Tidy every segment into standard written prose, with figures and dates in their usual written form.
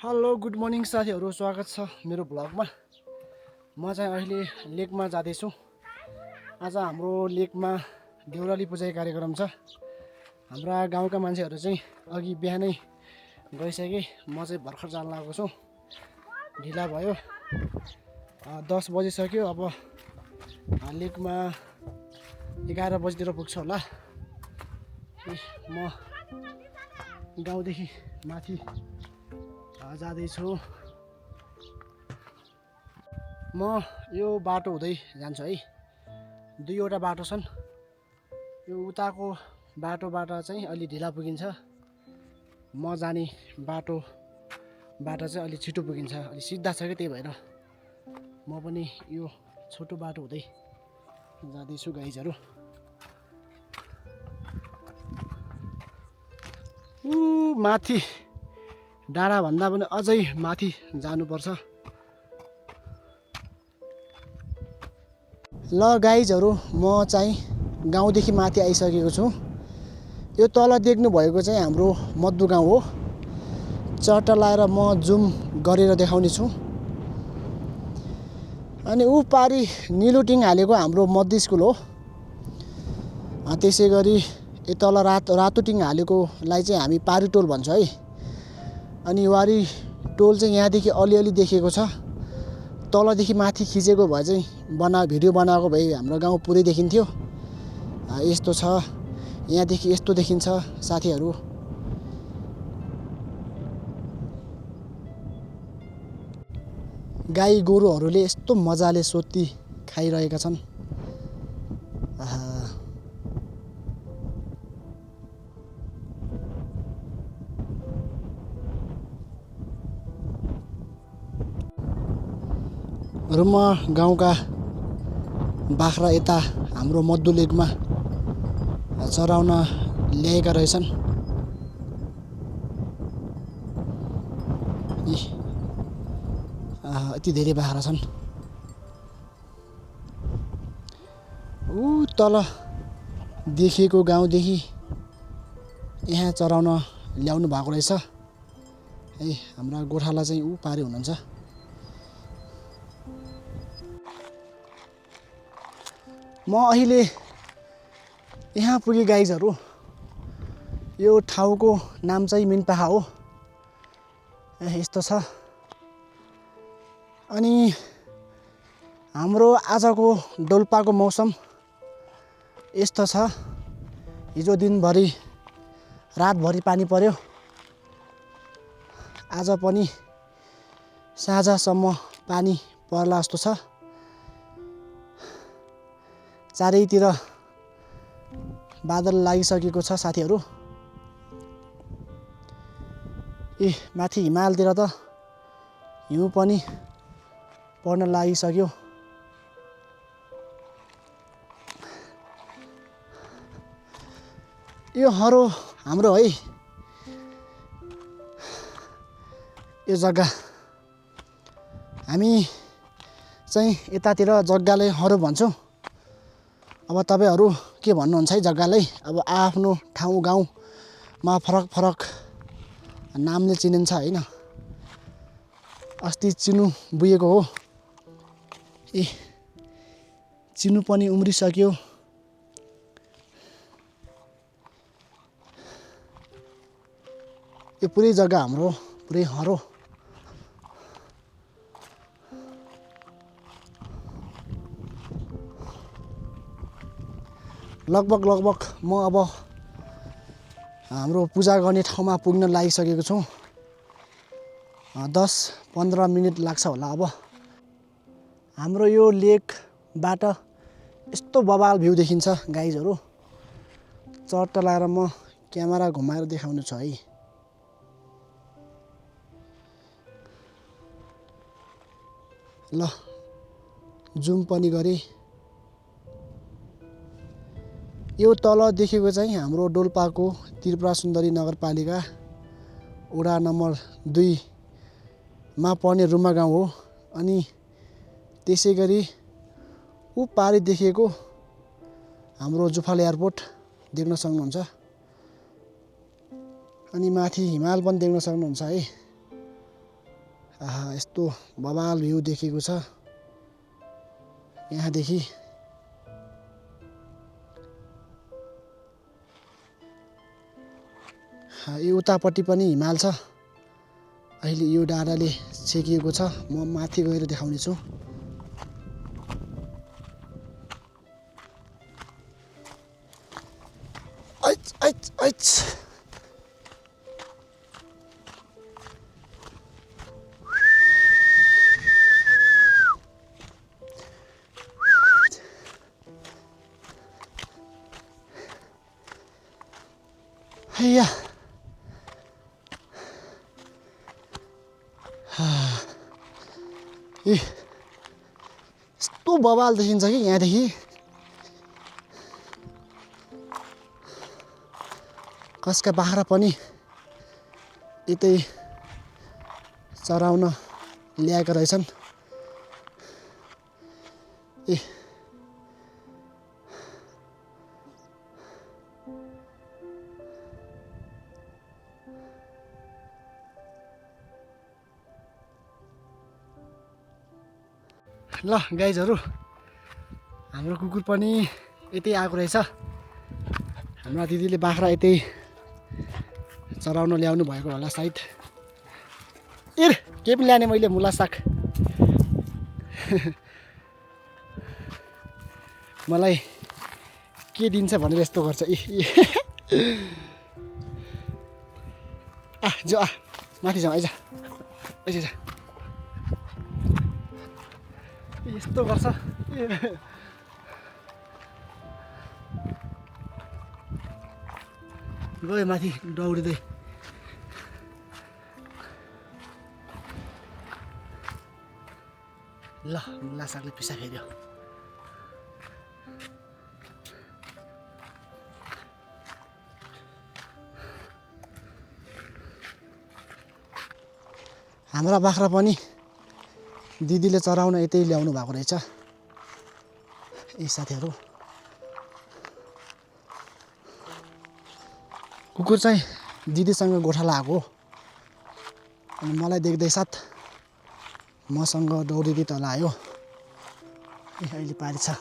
Hello good morning साथीहरू, स्वागत छ मेरो भ्लगमा। म चाहिँ अहिले लेकमा जाँदैछु। आज हाम्रो लेकमा देउराली पूजा कार्यक्रम छ। हाम्रा गाउँका मान्छेहरू चाहिँ अघि बिहानै गइसके। म चाहिँ भर्खर जान लागेको छु। ढिला भयो, 10 बजिसक्यो। अब लेकमा 11 बजीतिर पुग्छ होला। म गाउँदेखि माथि जाँदैछु। म यो बाटो हुँदै जान्छु है। दुईवटा बाटो छन्। यो उताको बाटोबाट चाहिँ अलि ढिला पुगिन्छ। म जाने बाटोबाट चाहिँ अलि छिटो पुगिन्छ। अलि सिधा छ कि, त्यही भएर म पनि यो छोटो बाटो हुँदै जाँदैछु गाइजहरू। माथि डाँडाभन्दा पनि अझै माथि जानुपर्छ। ल गाइजहरू, म चाहिँ गाउँदेखि माथि आइसकेको छु। यो तल देख्नु भएको चाहिँ हाम्रो मद्दु गाउँ हो। चट्टा लाएर म जुम गरेर देखाउने छु। अनि ऊ पारी निलुटिङ हालेको हाम्रो मद्दु स्कुल हो। त्यसै गरी यो तल रातो टिङ हालेकोलाई चाहिँ हामी पारी टोल भन्छ है। अनि वारी टोल चाहिँ यहाँदेखि अलिअलि देखिएको छ। तलदेखि माथि खिचेको भए चाहिँ भिडियो बनाएको भए हाम्रो गाउँ पुरै देखिन्थ्यो। यस्तो छ, यहाँदेखि यस्तो देखिन्छ साथीहरू। गाई गोरुहरूले यस्तो मजाले सोत्ती खाइरहेका छन्। रुमा गाउँका बाख्रा यता हाम्रो मद्दु लेकमा चराउन ल्याएका रहेछन्। यति धेरै बाख्रा छन्। ऊ तल देखिएको गाउँदेखि यहाँ चराउन ल्याउनु भएको रहेछ है। हाम्रा गोठाला चाहिँ ऊ पारि हुनुहुन्छ। म अहिले यहाँ पुगे गाइजहरू। यो ठाउँको नाम चाहिँ मिनपाखा हो। यस्तो छ। अनि हाम्रो आजको डोल्पाको मौसम यस्तो छ। हिजो दिनभरि रातभरि पानी पर्यो। आज पनि साँझसम्म पानी पर्ला जस्तो छ। चारैतिर बादल लागिसकेको छ साथीहरू। माथि हिमालतिर त हिउँ पनि पर्न लागिसक्यो। यो हरो हाम्रो है। यो जग्गा हामी चाहिँ यतातिर जग्गालाई हरो भन्छौँ। अब तपाईहरू के भन्नुहुन्छ है जग्गालाई? अब आफ्नो ठाउँ गाउँमा फरक फरक नामले चिनिन्छ होइन। अस्ति चिनु बुझेको हो। चिनु पनि उम्रिसक्यो। यो पुरै जग्गा हाम्रो पुरै हरो। लगभग म अब हाम्रो पूजा गर्ने ठाउँमा पुग्न लागिसकेको छु। 10-15 मिनट लाग्छ होला। अब हाम्रो यो लेकबाट यस्तो बबाल भ्यू देखिन्छ गाइजहरू। चट्टा लाएर म क्यामेरा घुमाएर देखाउनु छ है। ल जुम पनि गरे। यो तल देखेको चाहिँ हाम्रो डोल्पाको त्रिपुरा सुन्दरी नगरपालिका वडा नम्बर 2 मा पर्ने रुमा गाउँ हो। अनि त्यसै गरी ऊ पारि देखिएको हाम्रो जुफाल एयरपोर्ट देख्न सक्नुहुन्छ। अनि माथि हिमाल पनि देख्न सक्नुहुन्छ है। यस्तो बवाल भ्यू देखेको छ यहाँदेखि। यो उतापट्टि पनि हिमाल छ। अहिले यो डाँडाले छेकिएको छ। म माथि गएर देखाउने छु। हैया यस्तो बवाल देखिन्छ कि यहाँदेखि। कसका बाख्रा पनि यतै चराउन ल्याएका रहेछन्। ल गाइजहरू, हाम्रो कुकुर पनि यतै आएको रहेछ। हाम्रा दिदीले बाख्रा यतै चराउन ल्याउनु भएको होला सायद। के पनि ल्याने मैले मुला साग। मलाई के दिन्छ भनेर यस्तो गर्छ। जो माथि जाउँ आइज। यस्तो गर्छ। गयो माथि दौडिँदै। ल मुला सागले पिसा फेर्यो। हाम्रा बाख्रा पनि दिदीले चराउन यतै ल्याउनु भएको रहेछ। साथीहरू, कुकुर चाहिँ दिदीसँग गोठाला आएको अनि मलाई देख्दै साथ मसँग दौडिँदै तल आयो। अहिले पारी छ।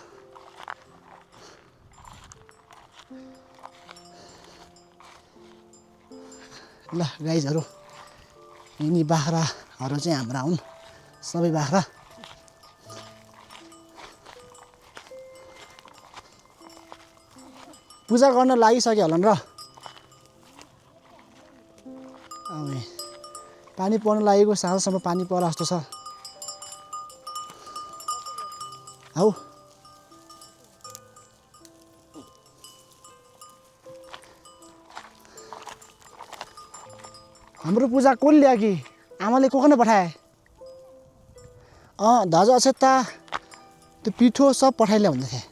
ल गाइजहरू, यिनी बाख्राहरू चाहिँ हाम्रा हुन्। सबै बाख्रा पूजा गर्न लागिसक्यो होला र। पानी पर्न लागेको, साँझसम्म पानी पर्ला जस्तो छ। हौ हाम्रो पूजा कसले ल्यायो कि? आमाले कोखन पठाए? दाजु अक्षता त्यो पिठो सब पठाइल्या भन्दै थिए।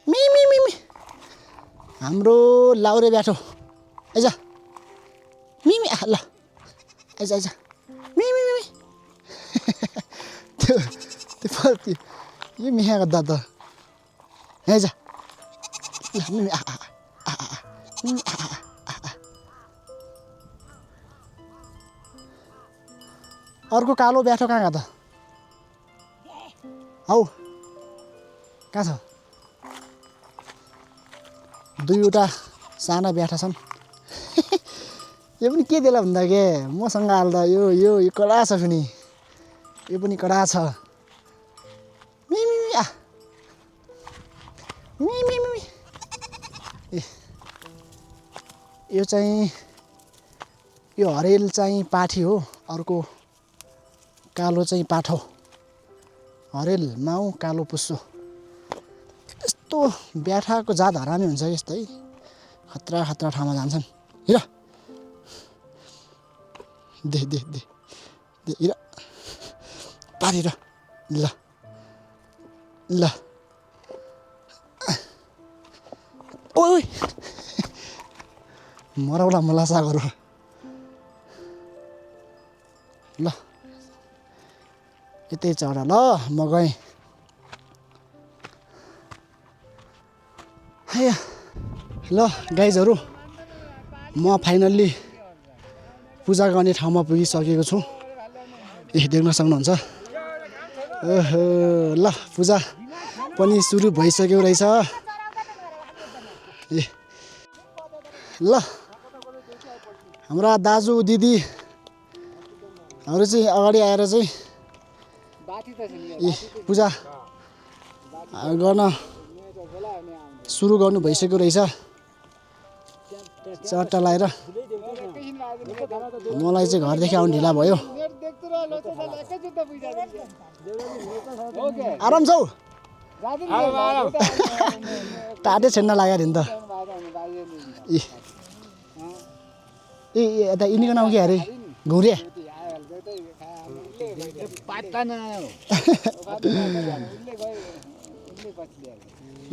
मिमी हाम्रो लाउरे ब्याठो आइज। मिमी ल आइज मिमी त्यो यो मिहाको दाद आइज। ल मिमी अर्को कालो ब्याठो कहाँ गयो त? हौ कहाँ छ? दुईवटा साना ब्याठा छन्। यो पनि के देला भन्दा के मसँग हाल्दा यो कडा छ फेरि। यो पनि कडा छ। यो चाहिँ यो हरेल चाहिँ पाठी हो। अर्को कालो चाहिँ पाठो। हरेल माउ कालो पुस्सो। यस्तो ब्याठाको जात हरामी हुन्छ यस्तै। खतरा खतरा ठाउँमा जान्छन्। हिँड दे हिँड पारेर ल ल ओइ मराउला मला सागहरू। ल यतै चढ ल म गएँ। ल गाइजहरू, म फाइनल्ली पूजा गर्ने ठाउँमा पुगिसकेको छु। देख्न सक्नुहुन्छ। ओहो ल पूजा पनि सुरु भइसक्यो रहेछ। ल हाम्रा दाजु दिदीहरू चाहिँ अगाडि आएर चाहिँ पूजा गर्न सुरु गर्नु भइसक्यो रहेछ। चट्टा लगाएर मलाई चाहिँ घरदेखि आउनु ढिला भयो। आराम छौ टाटे छेड्न लाग्यो नि त। ए यता यिनीको नाउँ के अरे घुरे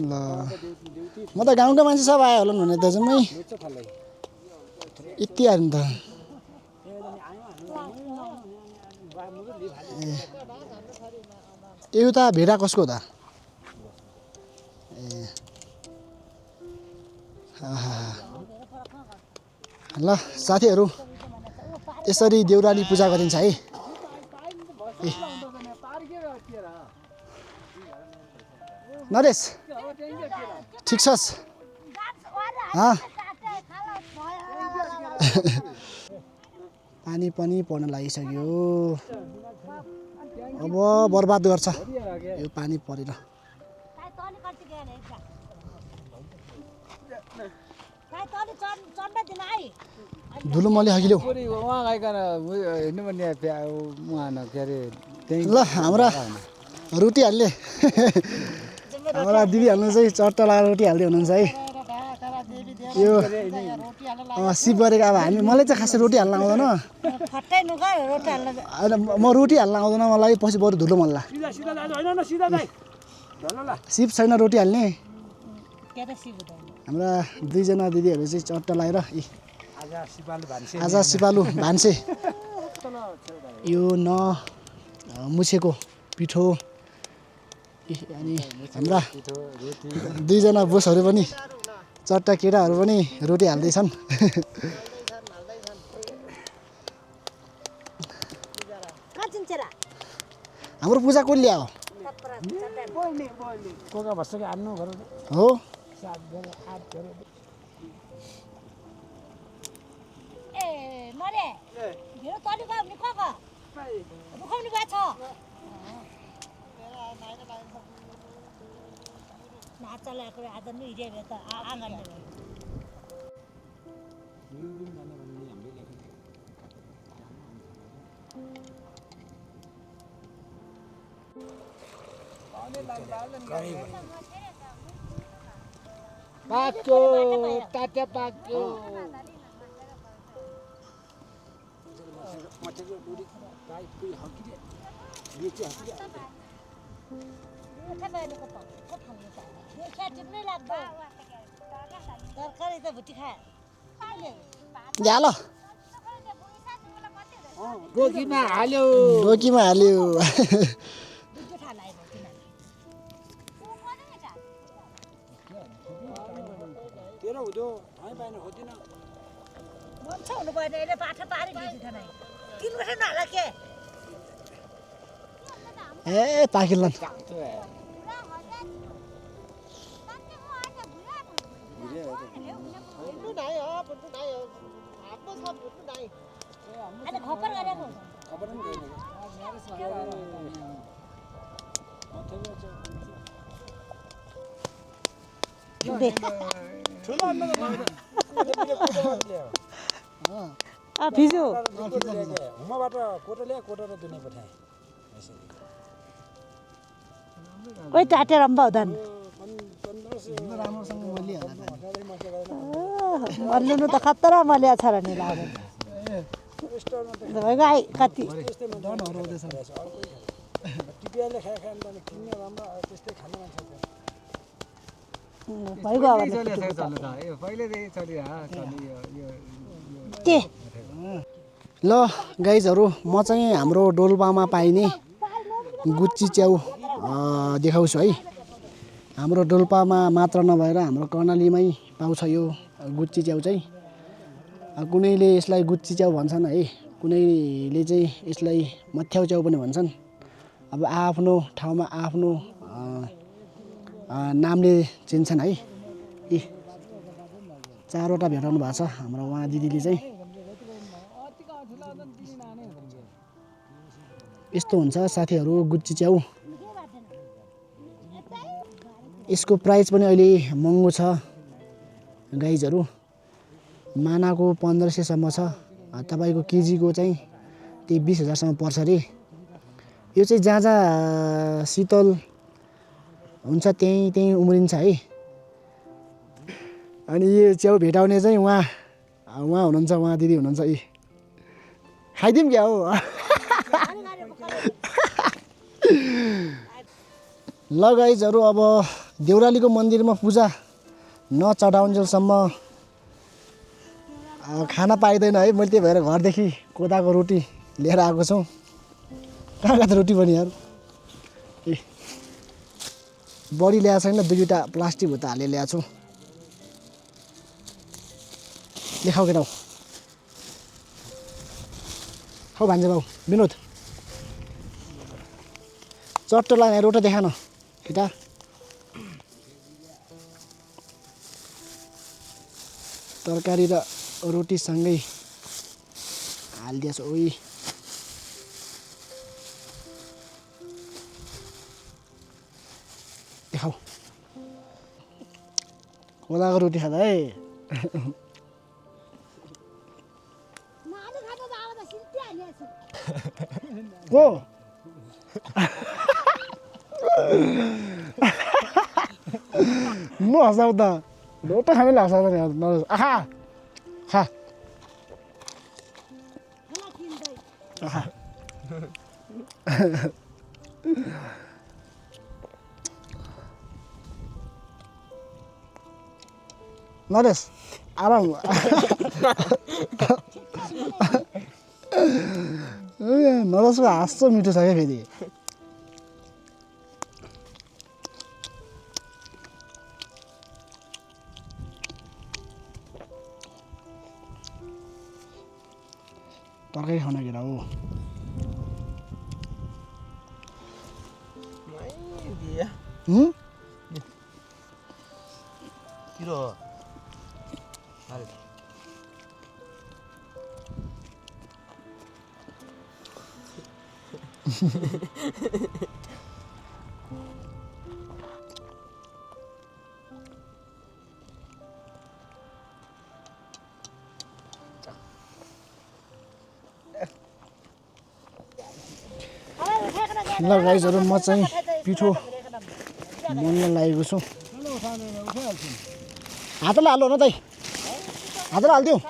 ल म त गाउँको मान्छे सब आयो होला भने त जम्मै यति आयो नि त। एउटा भेडा कसको त ल साथीहरू यसरी देउराली पूजा गरिन्छ है। नरेश ठिक छस्? पानी पनि पर्न लागिसक्यो। अब बर्बाद गर्छ यो पानी परेर। धुलो मले हगिल्यो। ल हाम्रा रोटी हाल्ने हाम्रा दिदी हाल्नु चाहिँ चट्टा लगाएर रोटी हाल्दै हुनुहुन्छ है। यो सिप गरेको अब हामी मलाई चाहिँ खासै रोटी हाल्न आउँदैन। म रोटी हाल्न आउँदैन मलाई, पछि बरु धुलो मल्ला। सिप छैन रोटी हाल्ने। हाम्रा दुईजना दिदीहरू चाहिँ चट्टा लगाएर आज सिपालु भान्से यो मुछेको पिठो अनि हाम्रा दुईजना बोसहरू पनि चट्टा केटाहरू पनि रोटी हाल्दैछन्। हाम्रो पूजा को ल्यायो हो? पाक्यो ताते पाक्यो झालो डोकीमा हाल्यो ए पाकिल्लन भिजो हुमाबाट कोटो ल्याए कोटो र दुनै पठाए कोही टाटे रम्बा हुँदैन राम्रोसँग मलिहाल्ला मल्लिनु त खतरा मलिया छ र नि लाग्यो गाई कति डनहरू हुँदैछ। टिपियाले खाए किन्ने राम्रो त्यस्तै खाने मान्छे भइगयो के ल गाइजहरू म चाहिँ हाम्रो डोल्पामा पाइने गुच्ची च्याउ देखाउँछु है। हाम्रो डोल्पामा मात्र नभएर हाम्रो कर्णालीमै पाउँछ यो गुच्ची च्याउ चाहिँ। कुनैले यसलाई गुच्ची च्याउ भन्छन् है, कुनैले चाहिँ यसलाई मथ्याउ च्याउ पनि भन्छन्। अब आफ्नो ठाउँमा आफ्नो नामले चिन्छन् है। यी 4वटा भेटाउनु भएको छ हाम्रो उहाँ दिदीले चाहिँ। यस्तो हुन्छ साथीहरू गुच्ची च्याउ। यसको प्राइस पनि अहिले महँगो छ गाइजहरू। मानाको 1500सम्म छ, तपाईँको केजीको चाहिँ त्यही 20,000सम्म पर्छ अरे। यो चाहिँ जहाँ जहाँ शीतल हुन्छ त्यहीँ उम्रिन्छ है। अनि यो च्याउ भेटाउने चाहिँ उहाँ हुनुहुन्छ, उहाँ दिदी हुनुहुन्छ। यी खाइदिउँ क्या हो। ल गाइजहरू, अब देउरालीको मन्दिरमा पूजा नचढाउन्जेलसम्म खाना पाइँदैन है। मैले त्यही भएर घरदेखि कोदाको रोटी लिएर आएको छु। कहाँ त रोटी पनि यार, ए बढी ल्याएको छैन, 2टा प्लास्टिक भुता हालेर ल्याएको छु। लेखाऊ केटा हौ भान्जे बाउ विनोद, चट्टो लाग्ने रोटी देखा न केटा। तरकारी र रोटीसँगै हालिदिएछ। ओइ देखाऊ कोदाको रोटी खाँदा है। को म हँसाउ त रोटी खाने लाग्छ त आखा खा आखा। नरेश आराम। नरेशको हाँसो मिठो छ क्या फेरि। तरकारी खान केटा हो। ल गाइजहरू, म चाहिँ पिठो मोल्न लागेको छु। हातले हाल्नु न दाइ, हातले हालिदिउँ।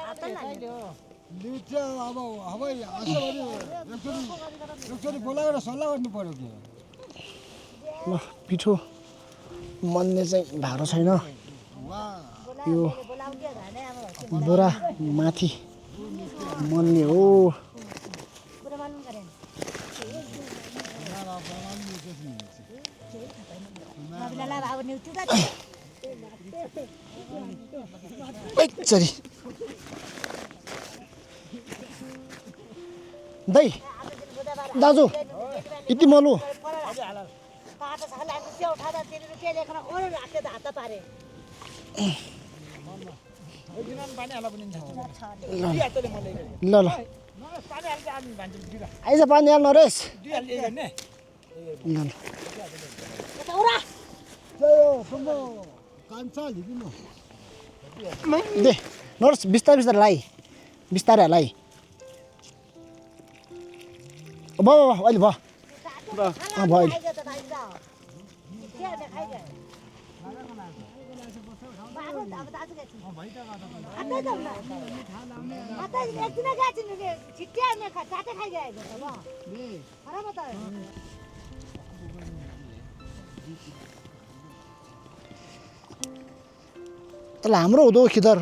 ल पिठो मोल्ने चाहिँ भारो छैन, यो बोरा माथि मोल्ने हो। चरी दाइ दाजु यति मोलु ल ल आइज पानी हाल्नु नरेश। दे नरेश बिस्तारै बिस्तारै लाई, बिस्तारै लाई। भयो अहिले भयो भयो अहिले। तल हाम्रो हुँदो खिदर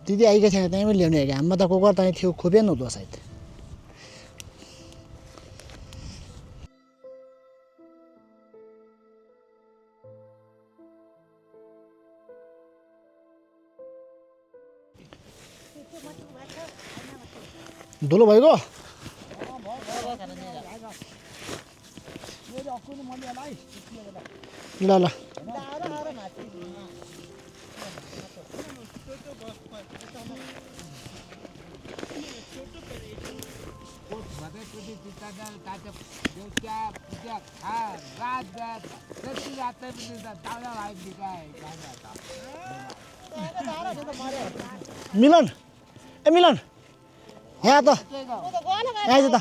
दिदी आइगएको थिएन, त्यहीँ पनि ल्याउने हो कि हाम्रो त कुकर त्यहीँ थियो, खोपेन हुँदो सायद। धुलो भइगयो ल ल मिलन ए मिलन यहाँ त यहाँ आइज त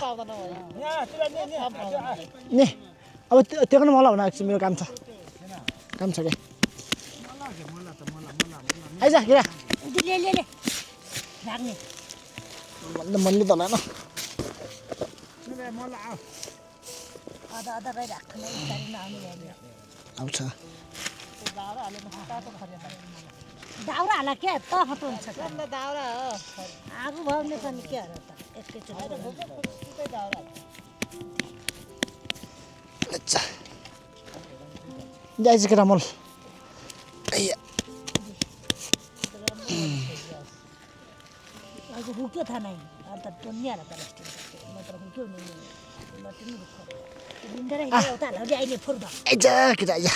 नि अब त्यो पनि मलाई हुन आएको मेरो काम छ क्या आइज किरा मनले त लान आउँछ दाउरा हाल के त हुन्छ दाउरा हो आगो भाउने छ नि के हो त एकैचोटि दाउरा अच्छा जाइज केटा मल आज हुक्यो था नहीं अन्त दुनिया र तरस्टिङ मात्र हुक्यो नि लटिन रुख लिन्डर हेउता लडी अहिले फुर्दा आइज केटा आइज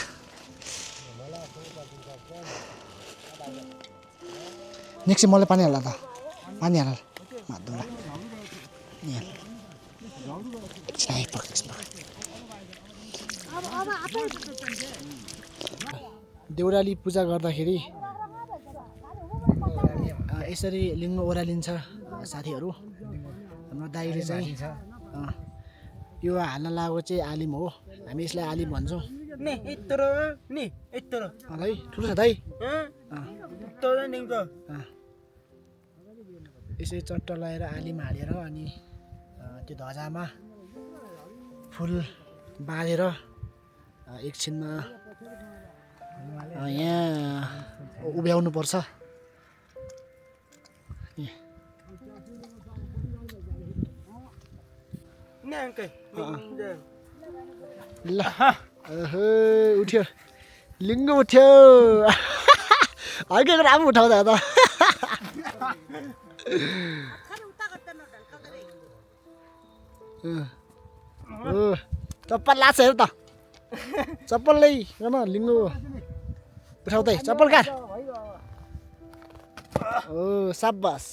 नेक्स्ट मलाई पानी हाल्ला त पानी हाल माधुरा देउराली पूजा गर्दाखेरि यसरी लिङ्ग ओह्रालिन्छ साथीहरू हाम्रो दाइले चाहिँ यो हाल्न लागेको चाहिँ आलिम हो हामी यसलाई आलिम भन्छौँ है ठुलो छ दाइ यसरी चट्ट लगाएर आलिम हालेर अनि त्यो ध्वजामा फुल बाँधेर एकछिनमा यहाँ उभ्याउनु पर्छ ल उठ्यो लिङ्ग उठ्यो अर्को राम्रो उठाउँदा त चप्पल लाग्छ हेर त चप्पलले लिङ्गो उठाउँदै चप्पल काट ओ साब्बास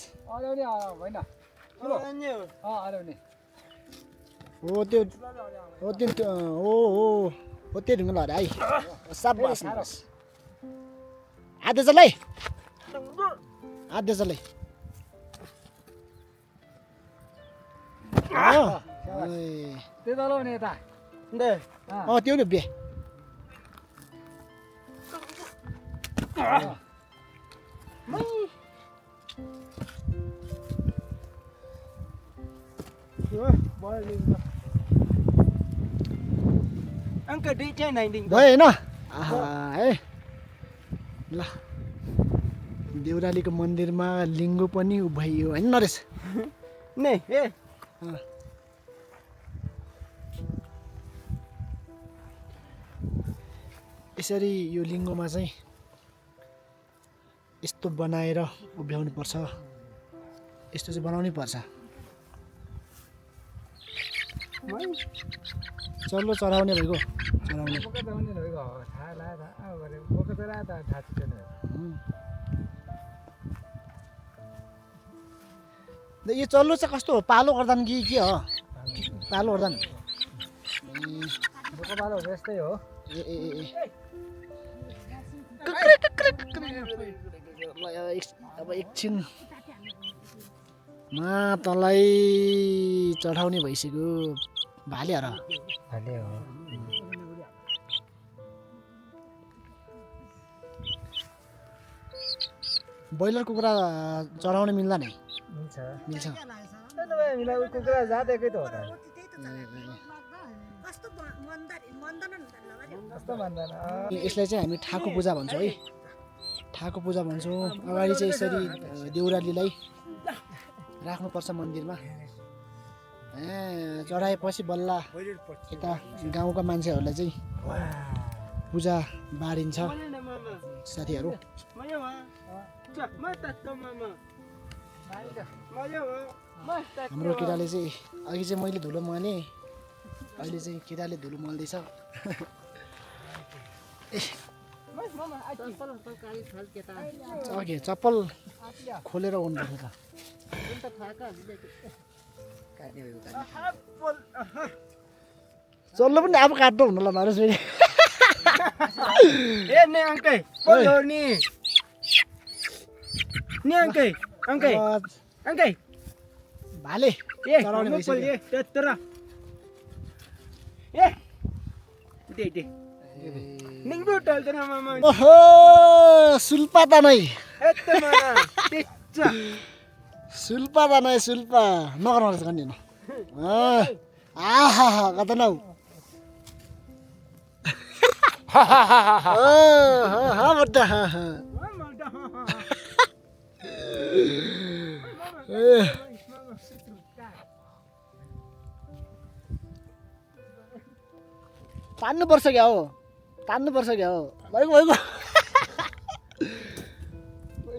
हो त्यो हो त्यो हो त्यो ढुङ्गा ल है साब्बास आधे चलै आधे चलै त्यो नि बे भयो होइन है ल देउरालीको मन्दिरमा लिङ्गो पनि उभ्याइयो होइन नरेश यसरी यो लिङ्गोमा चाहिँ यस्तो बनाएर उभ्याउनु पर्छ यस्तो चाहिँ बनाउनै पर्छ चल्लो चढाउने भइगयो चढाउने यो चल्लो चाहिँ कस्तो हो पालो गर्दा कि के हो पालो गर्दा यस्तै हो अब एकछिनमा तँलाई चढाउने भइसक्यो भाले हर ब्रोइलर कुखुरा चढाउन मिल्दैन नि मिल्छ कुखुरा जाँदैकै त हो त यसलाई चाहिँ हामी ठाकु पूजा भन्छौँ है ठाकु पूजा भन्छौँ अगाडि चाहिँ यसरी देउरालीलाई राख्नुपर्छ मन्दिरमा चढाएपछि बल्ल यता गाउँका मान्छेहरूलाई चाहिँ पूजा बाँडिन्छ साथीहरू हाम्रो केटाले चाहिँ अघि चाहिँ मैले धुलो मले अहिले चाहिँ केटाले धुलो मल्दैछ चप्पल खोलेर आउनुपर्छ चल्लो पनि अब काट्नु हुनु ल नरेश फेरि ए ने अंकै बोलो नि अंकै अंकै अंकै भाले ए चलाउने म भइसक्यो। बोले तेत्र ए दे निंगु टल्दैन मामा ओहो सुल्पा त नै एत्त माना तेच्चा सुल्पा त नै सुल्पा नगर्नु रहेछ कन्नी न आहा कता नौ बड्डा तान्नु पर्छ क्या हो तान्नु पर्छ क्या हो भइगयो भइगयो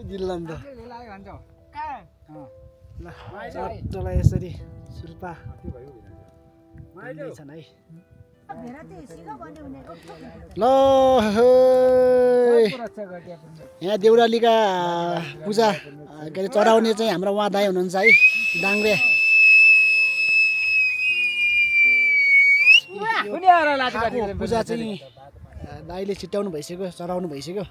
जिल्ला नि त ल चट्टलाई यसरी सुल्पा छन् है ल यहाँ देउरालीका पूजा के अरे चढाउने चाहिँ हाम्रो उहाँ दाई हुनुहुन्छ है डाङ्ग्रे पूजा चाहिँ दाईले छिट्याउनु भइसक्यो चढाउनु भइसक्यो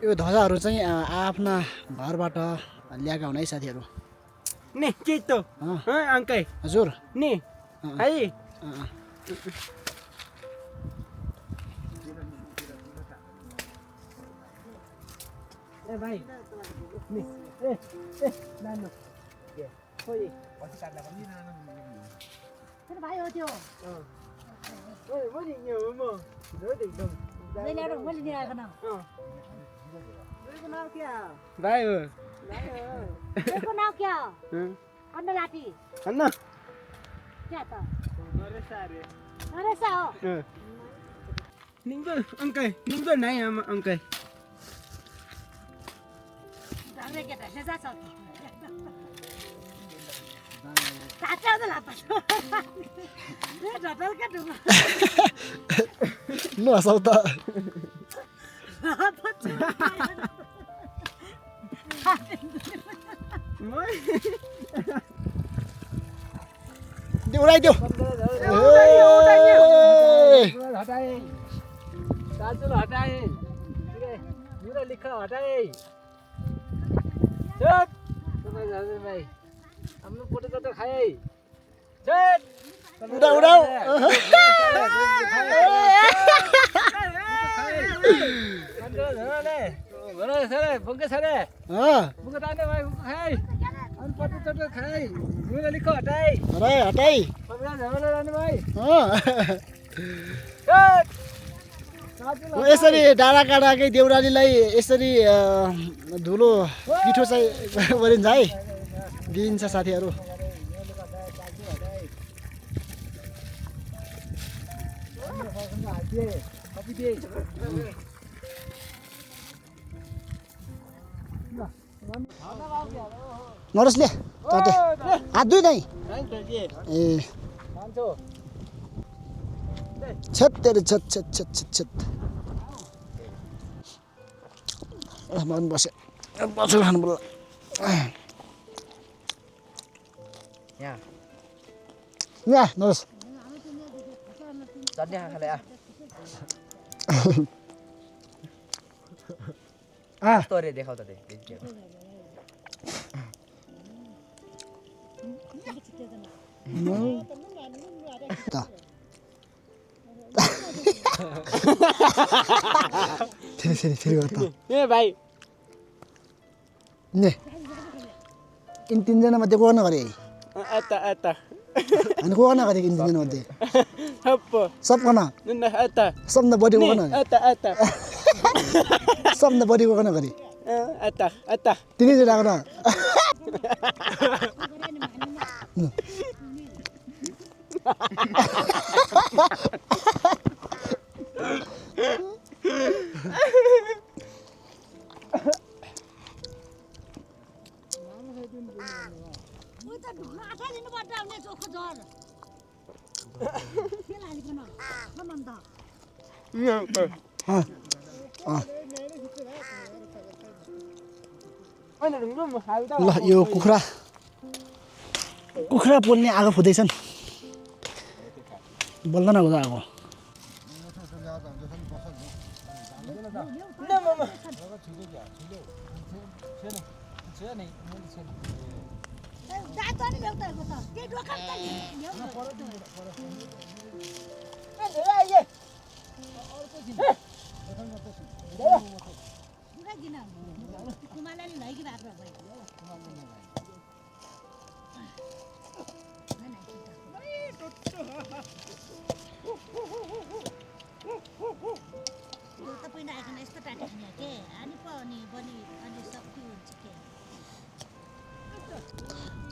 यो ध्वजाहरू चाहिँ आफ्ना घरबाट ल्याएका हुन् है साथीहरू नि के त अंकै हजुर नि है ए भाइ नि ए नानु के खोइ पछि काट्दा पनि तेरो भाइ हो त्यो ओइ म नि यो म रोदै दम मैले एउटा मैले ल्याएको न तेरो नाम क्या भाइ हो तेरो नाम क्या अन्ना लाटी अन्ना क्या त नरेसा रे नरेसा हो निंगो अंकै निंगो नाइ अंकै डाङ्ग्रे केटा सेजा छ काट्छ त लापा ए ढटल काट्नु नहसाउ त उडाइदियो हटाए काजुल हटाए मुरा लिख हटाए चट तुम्हें जाने भाई हमने फोटो तो खाए चट उडा उडाउ बड़ा सरे bunga sare bunga tanda भाई खाए हम फोटो तो खाए मुरा लिख हटाए हटाई हटाई पकड़ा झमेला जाने भाई यसरी डाँडा काँडाकै देउरालीलाई यसरी धुलो पिठो चाहिँ गरिन्छ है दिइन्छ साथीहरू नरसले चटे हात दुई नै ए छत तेरे छत छत छत छत छत मन बस्यो बस्यो खानु पर्ला यहाँ नरस चट्नी खाले आ तोरे देखाउ त त फेरि गर त ए भाइ ने इन तिनजना मध्ये को गर्न गरे आता आता अनि को गर्न गरे इन तिनजना मध्ये हप्प सबजना न आता सबभन्दा बढी को गर्न आता आता सबभन्दा बढी को गर्न गरे आता आता तिनीजना गर्न ल यो कुखुरा पोल्ने आगो फुँदैछन् बल्ल नहुँदा आगो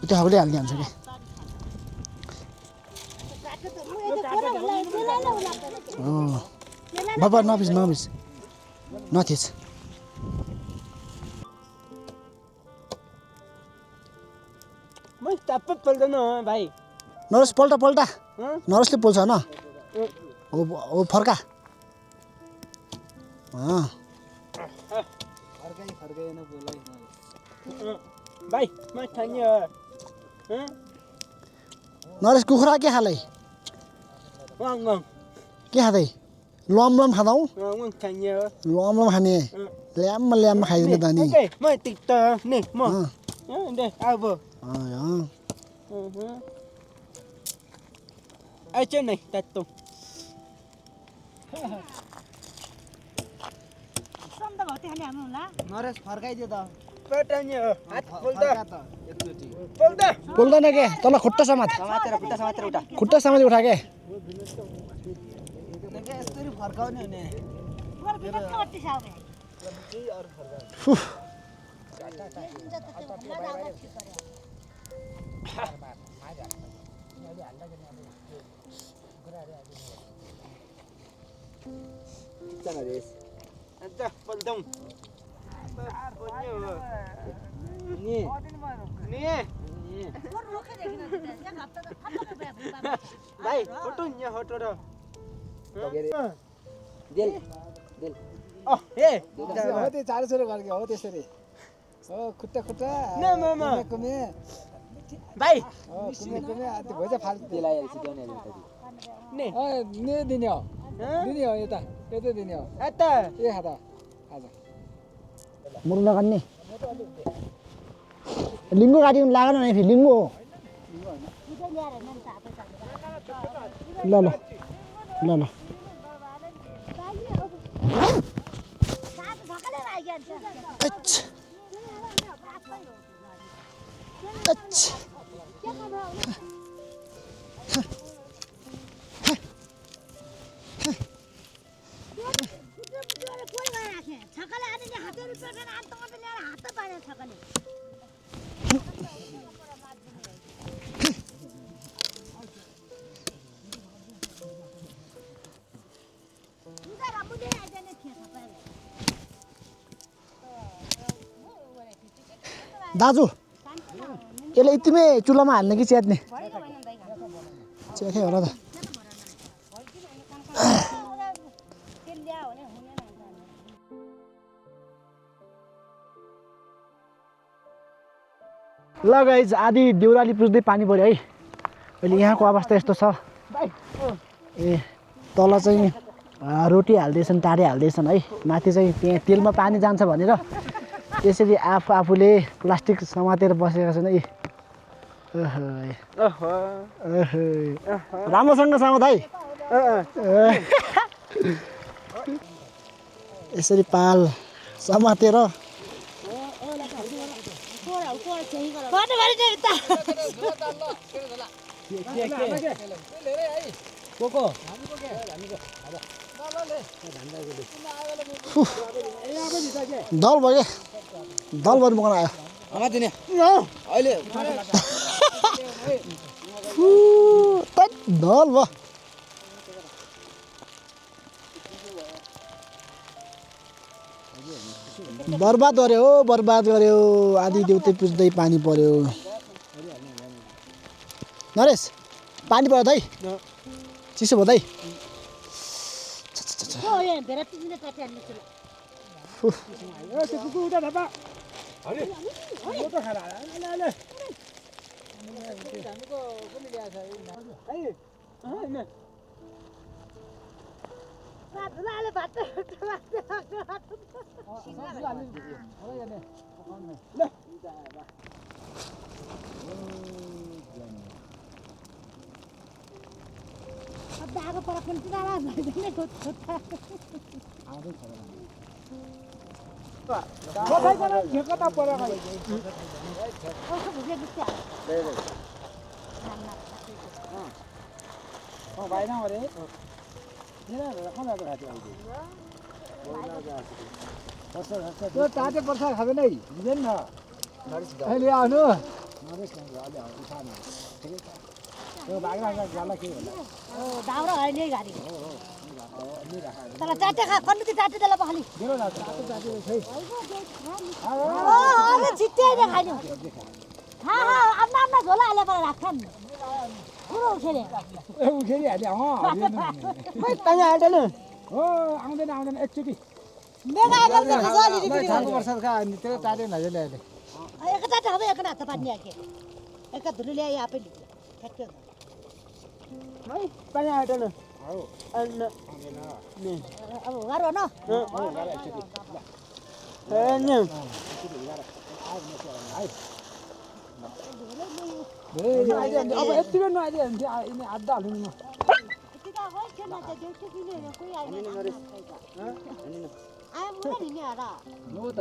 त्यो हाउले हाल्ने हाल्छ कि बाबा नबिस नथिएछ मैं ताप पल्दैन भाइ नरेश पल्टा नरेशले पोल्छ होइन ओ फर्का फर्काएन बोलाइ भाइ म ठान्यो नरेश कुखुरा के खालै वाङ के खाँदै लम खाँदौ वाङ ठान्यो लम खाने ल्याम्म खाइदिनु त नि म तिक्त नि म दे अब आइछ नै तातो नरेश फर्काइदियो त पटान्यो हात खोल्दा एकचोटि पोल्दैन के तल खुट्टा समात खुट्टा समात उठा के यसरी फर्काउने हुने अन्त पल्दौँ नि भाइ फोटो नि फोटो र देल अ हे हो त्यो चारो छोरो गरेको हो त्यसरी हो खुट्टा न मामा कुमे भाइ हो कुमे त्यो भोजा फाल्छ दिलाइहाल्छु नि दिने हो यता दिने हो आता ए खाता आज मुरु नगर्ने लिङ्गो काटिनु लागेन नि फेरि लिङ्गो हो ल दाजु यसले यतिमै चुलामा हाल्ने कि च्यात्ने च्याथे होला त ल गाइज आधी देउराली पुज्दै पानी पर्यो है अहिले यहाँको अवस्था यस्तो छ ए तल चाहिँ रोटी हाल्दैछन् टाढे हाल्दैछन् है माथि चाहिँ त्यहाँ तेलमा पानी जान्छ भनेर त्यसरी आफूले प्लास्टिक समातेर बसेका छन् है राम्रोसँग समात है यसरी पाल समातेर दल भयो दल बन्नु पकाउन आयो अहिले दल भयो बर्बाद गर्यो बर्बाद गर्यो आधी देउते पुज्दै पानी पर्यो नरेश पानी पर्यो दाइ चिसो भयो दाइ त्यो ताते पर्छ खाँदैन है बुझेन न अहिले आउनु दाउरा होइन है गाडी तर चाटे खा कन्नु चाटे देला पखाली अरे छिट्टै नै खानु हा हा आफ्ना आफ्ना झोला हाले पर राख्छन् पुरो उखेले उखेली हाले खै तँगा आउँदैन हो आउँदैन एकचोटि मेगा आगल त खजाली रिपिरी थाको वर्षका त्यो ताते नजले अहिले एक चाटे हवे एक हात पानी आके एक धुली ल्याए आपे ठ्याक्कै है पानी आएन अब गाह्रो न अब यतिकै नआइदियो भने चाहिँ यिनी आधा हाल्नु न यतिका हो छैन त देउटे किने कोही आएन आए मुला नि आरा हो त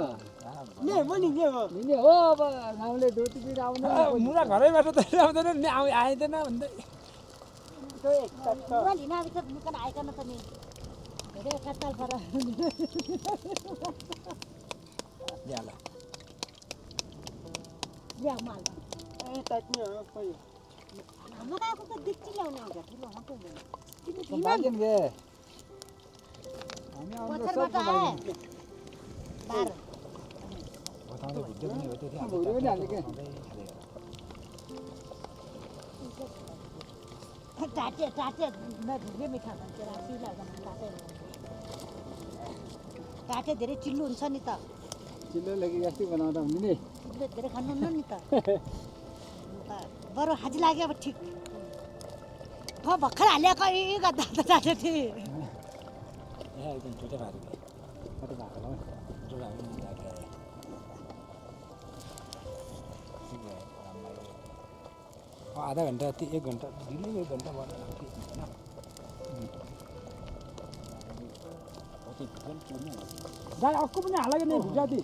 नि म नि के हो निने हो अब गाउँले दुध पिर आउनु मुला घरैबाट त आउँदैन नि आइदैन भन्दै मुला लिन आबे त निकन आइकन त नि धेरै कताल पर याला ल्या माल ए तात्ने हो खोइ मगाएको त दिक्ची ल्याउने हुन्छ ठुलो हटो हुँदैन तिमी बाजेन गे हामी आउँदा पत्थरबाट आए बार बताउँदै भिडियो पनि हो त्यो भुरे पनि हाले के टाटे टाटे न ढुङ्गे मिठा भन्छ रासी लाग्दैन टाटे टाटे धेरै चिल्लो हुन्छ नि त चिल्लो लागि जस्तै बनाउँदा हुने नि चिल्लो धेरै खानुहुन्न नि त बरु हाजी लाग्यो अब ठिक हो भर्खर हालेको गर्दा त टाटे थिए एकदम छोटो भारी छोटो भएको छोटो भएको आधा घन्टा 1 घन्टा दिनै 1 घन्टा भयो गाई अक्को पनि हालेको नि भुजाती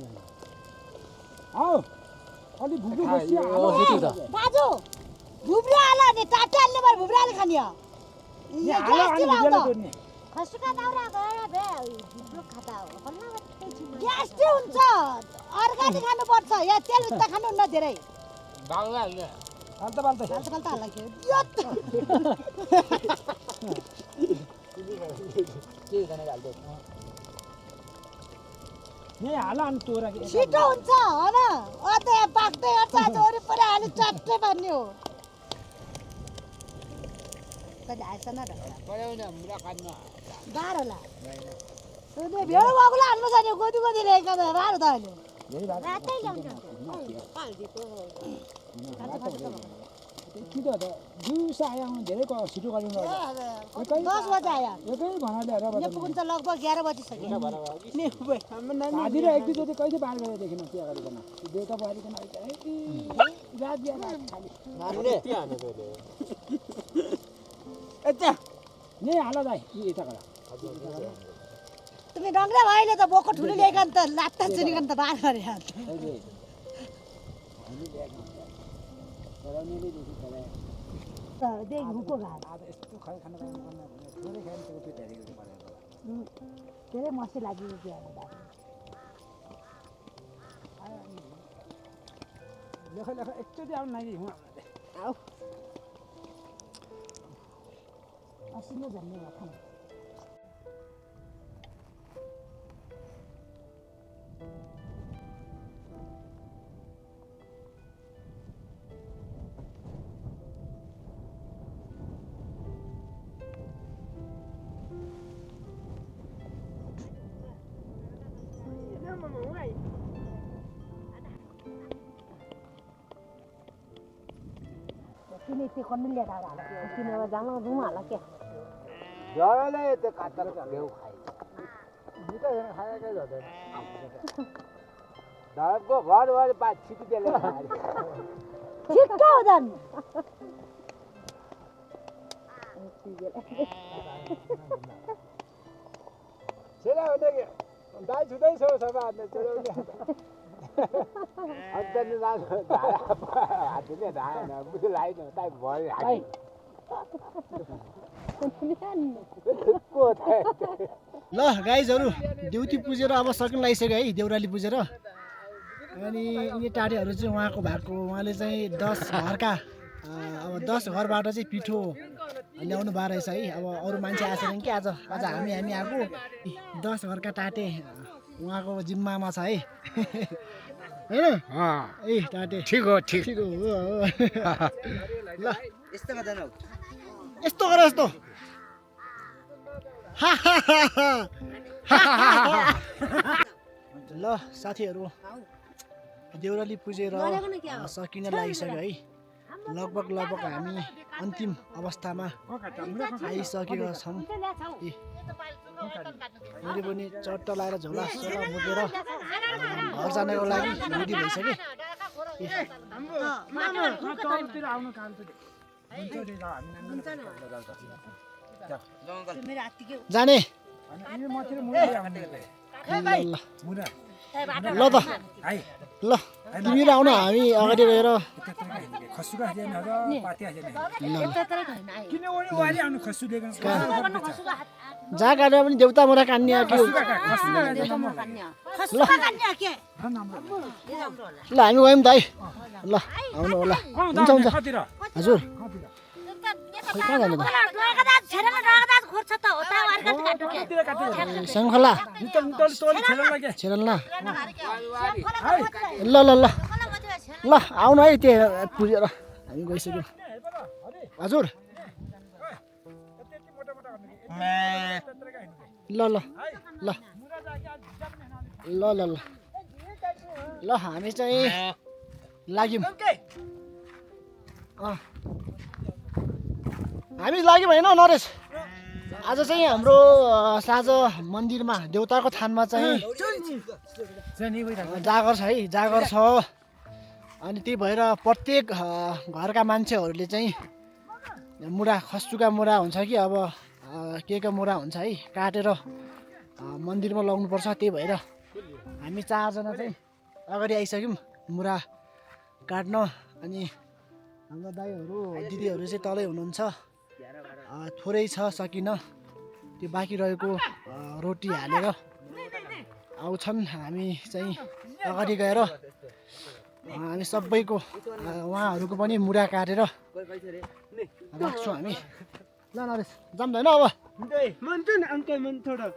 आऊ अलि भुजु बसियो दाजु भुब्रा हाल्यो नि टाटे हाल्ने भएर भुब्रा हाल्ने खाने हो खसुका दाउरा गएर भे भुब्रो खाता हो ग्यास चाहिँ हुन्छ अर्गानिक खानुपर्छ या तेल उता खानुहुन्न धेरै बाल्दा हाल्ने हाल्दा बाल्दा फाल्टा हाल्यो के गर्ने हाल्दै नि हाल अनि तोरा के छिटो हुन्छ हैन अझै पाक्दै अचार वरिपरि हाली चट्टै भन्ने हो कहिले आएछ न बाह्र होला भेडो बाबुलाई हाल्नु छ नि गोदी गोदी ल्याएको त बाह्र त अहिले रातै ल्याउँछ कि त दिउँसो आउनु धेरै छिटो गर्नु 10 बजे आयो एकै घना ल्याएर यहाँ पुग्नु त लगभग 11 बजिसक्यो आधी र एक दुई जति कहिले बार गरेर देखिन त्यो गरिकन देउता बारीकन नि हाल दाइ यता गर तुम्ही डङ्ग्रा भएले त बोको ठुलो ल्याइकन त लात्ता चुनिकन त बार गरे देखि हुको घाट यस्तो खाना खानु थोरै खायो त्यो पेट हेरेको परेको धेरै मसी लागेको थियो लेख लेख एकचोटि आउनु लागि आऊ असिनो झन्ने भयो खाना तिमी त्यो कन्नु ल्याएर हाल किनेर जानु रुम हाल के जराले त्यो काटेर घ्याउ खाइ मिठो खाएकै जति दाबको घरबाट बात छिटो त्यसले खायो छिट्टो हो झन् छिरा हुँदै दाइ छुँदैछ सबै हातले चलाउने अन्त नि हातले ढाएन बुझ्नु लाइन दाइ भयो ल गाइजहरू देउती पुजेर अब सकिन लागिसक्यो है देउराली पुजेर अनि यिनी टाढेहरू चाहिँ उहाँको भएको उहाँले चाहिँ 10 घरका अब 10 घरबाट चाहिँ पिठो ल्याउनु भएको रहेछ है अब अरू मान्छे आएछन् कि आज हामी आएको 10 घरका टाटे उहाँको जिम्मामा छ है हैन ए टाटे ठिक हो ठिक हो ल यस्तो गर्दैन यस्तो गर यस्तो ल साथीहरू देउराली पुजेर सकिन लागिसक्यो है लगभग हामी अन्तिम अवस्थामा आइसकेका छौँ मैले पनि चट्ट लाएर झोला सोला बोकेर घर जानको लागि रेडी भइसकेँ जाने ल त ल तिमी र आउन हामी अगाडि गएर जहाँ काटेर पनि देउता मोरा कान्ने के ल हामी गयौँ दाइ ल आउनु होला हुन्छ हजुर खै कहाँ जाने त शङ्खला छेरल्ला ल ल ल ल आउनु है त्यो पुजेर हामी गइसक्यौँ हजुर ल ल ल ल ल ल ल हामी चाहिँ लाग्यौँ हामी लाग्यौँ होइन नरेश आज चाहिँ हाम्रो साँझ मन्दिरमा देउताको थानमा चाहिँ जागर छ है जागर छ अनि त्यही भएर प्रत्येक घरका मान्छेहरूले चाहिँ मुढा खस्टुका मुढा हुन्छ कि अब के मुढा हुन्छ है काटेर मन्दिरमा लगाउनुपर्छ त्यही भएर हामी 4 जना चाहिँ अगाडि आइसक्यौँ मुढा काट्न अनि हाम्रो दाइहरू दिदीहरू चाहिँ तलै हुनुहुन्छ थोरै छ सकिन त्यो बाँकी रहेको रोटी हालेर आउँछन् हामी चाहिँ अगाडि गएर हामी सबैको उहाँहरूको पनि मुढा काटेर राख्छौँ हामी ल नरेश जम्दैन अब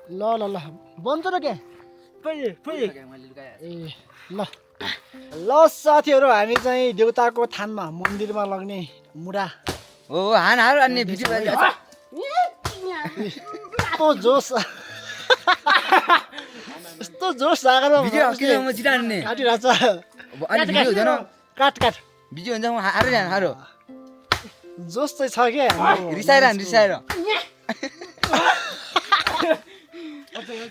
ल ल ल बन्छ र के ए ल ल साथीहरू हामी चाहिँ देउताको थानमा मन्दिरमा लग्ने मुढा हो हानहार अन्य भिडियो यस्तो जोस यस्तो जोस जागरमा भिडियो जितान्ने काटिरहेछ अनि भिडियो हुँदैन काट भिडियो हुन्छ हारो जान हारो जोस चाहिँ छ क्या रिसाएर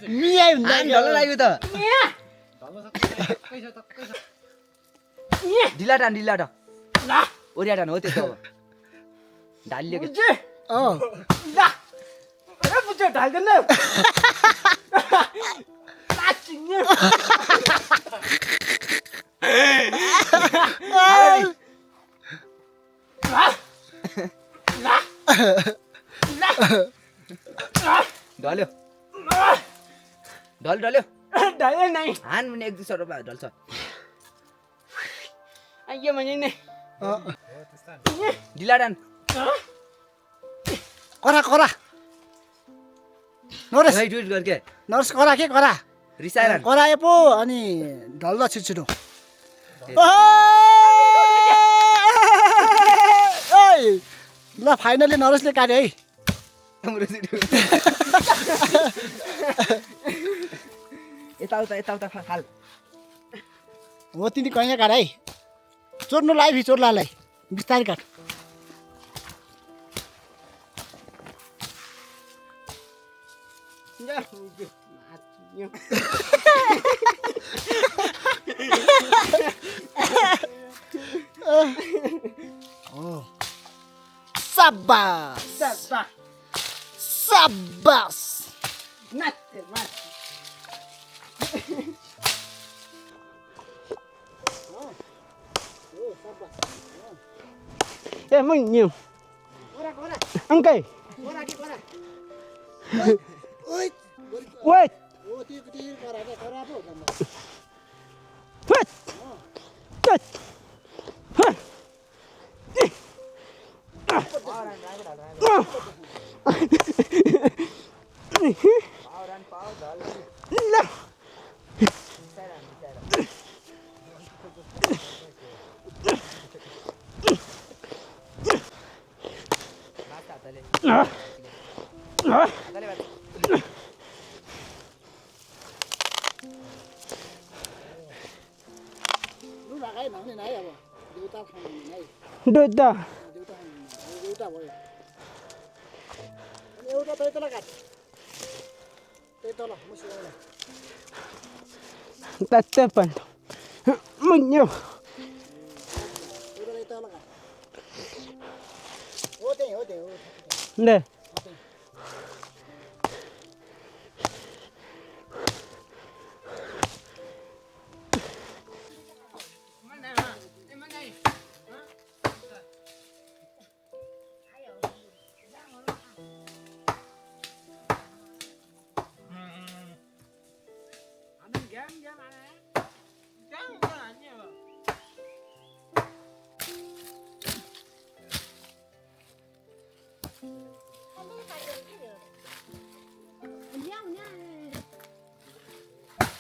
मियाइ हुँदा ढल्लो लाग्यो त ढिला ओरिया डान हो त्यस्तो अब ढालियो के अँ अरे बुझ्यो ढाल्दैन ढल्यो ढल्यो ढाल्यो नै हान भने 1-2 सौ रुपैयाँ ढल्छ आइयो भने नै ढिला डान करा नरेश भाइ ट्विट गर के नरेश करा के करा रिसाएर कराए पो अनि ढल्दा छिटो ल फाइनली नरेशले काट्यो है यताउता फाल हो तिमी कहीँ काट है चोर्नु लाइ चोर्लालाई बिस्तारै काट साबास ए म नि अंकै ओइ दुईटा एउटा त्यही तल काट त्यही तल मुसिला तत्ते पण मुन्यो एउटा त्यही तल काट हो त्यही हो ले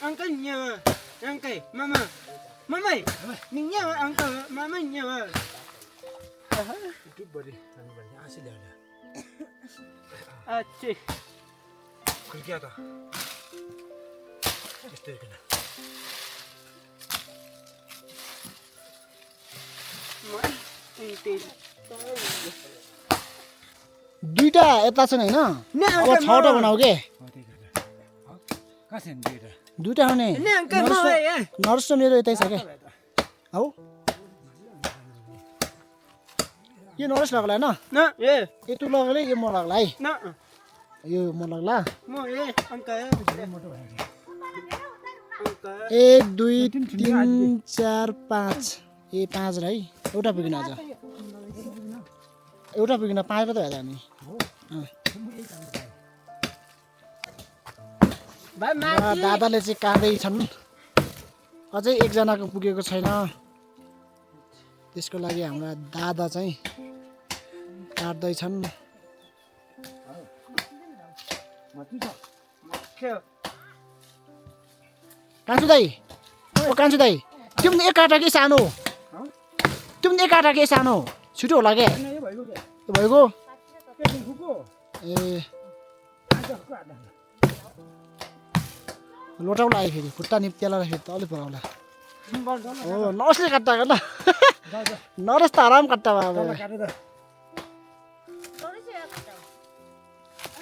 Angkat nyawa, angkat, mama, ninya angkat, mama nyawa. Itu beri, asli ada. Aceh, Kerja tak? Istri kena. दुईटा यता छन् हैन अब छवटा बनाऊ के Kasih dia. दुईटा हुने ni angkat mama ya. Nurse र मेरो यतै छ के हौ यो नर्स लाग्ला हैन Na, ye, यो तु लगले यो म लाग्ला है na, यो म लाग्ला mo ye, angkat. Angkat. 1 2 3 4 5 ए 5 है एउटा पुगिन आज एउटा पुगिन 5 त होला नि Bye mati. दादाले चाहिँ काट्दै छन् अझै एकजनाको पुगेको छैन त्यसको लागि हाम्रा दादा चाहिँ काट्दै छन् कान्छु दाइ ओ कान्छु दाइ तिम्रो एक काटा के सानो तिम्रो एक काटा के सानो छिटो होला के त्यो भएको ए लोटाउला आयो फेरि खुट्टा निप्तेला फेरि त अलिक पराउला हो नर्सले काट्टा ल नर्स त आराम काट्टा बाबा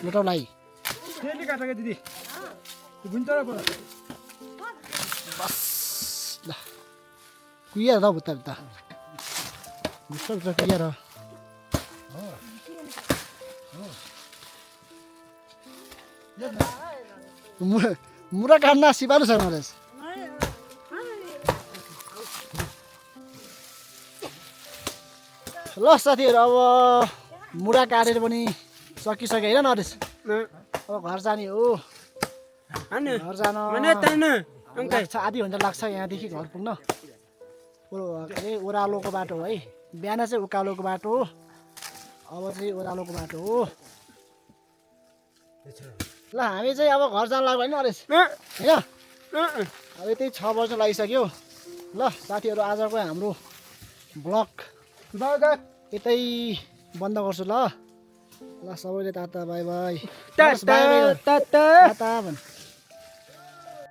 लोटाउला है Ini kata ke Didi. Bentar apa? ल कुहिहाल्छ हौ बुत्ता बुत्ता भित्र क्लियर हो मुरा काट्न सिपालु छैन रहेछ ल साथीहरू अब मुरा काटेर पनि सकिसक्यो होइन नरेश अब घर जाने हो घर जान लाग्छ आधी घन्टा लाग्छ यहाँदेखि घर पुग्न के अरे ओह्रालोको बाटो हो है बिहान चाहिँ उकालोको बाटो हो अब चाहिँ ओह्रालोको बाटो हो ल हामी चाहिँ अब घर जान लाग्यो होइन नरेश होइन अब त्यही 6 बज्न लागिसक्यो ल साथीहरू आजको हाम्रो ब्लग यतै बन्द गर्छु ल ल सबैले टाटा बाई बाई टाटा